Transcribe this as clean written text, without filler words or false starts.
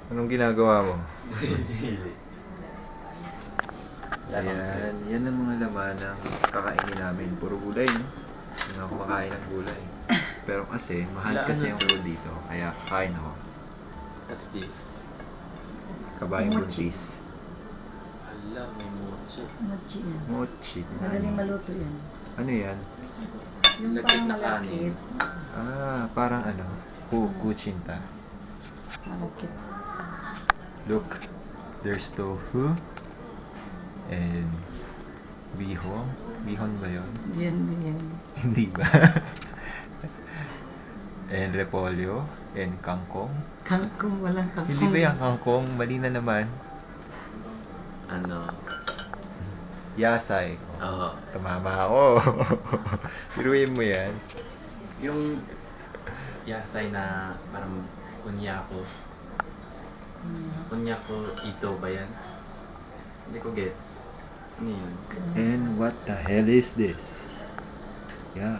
Anong ginagawa mo? Ayan, yan ang mga laman ng kakainin namin. Puro gulay, no? Hindi ako kumakain ng gulay. Pero kasi, mahal kasi yung food dito. Kaya kain ako. What's this? Kabayang Mochi. buntis. Hala, may mochi. Mochi yan. Mochi. Madaling maluto yan. Ano yan? Yung Lagkit parang na malakit. Ah, parang ano? Kuchinta. Malakit. Look, there's tofu. And bihon. Bihon ba yun? Yan, yan. Hindi ba? And repolyo. And kangkong. Kangkong, walang kangkong. Hindi ba yung kangkong? Mali na naman. Ano? Yasay. Oo. Tumama ako. Biruin mo yan. Yung yasay na parang kunyako. Kunyako ito ba yan? Hindi ko gets. Ano yun? And what the hell is this? Yeah.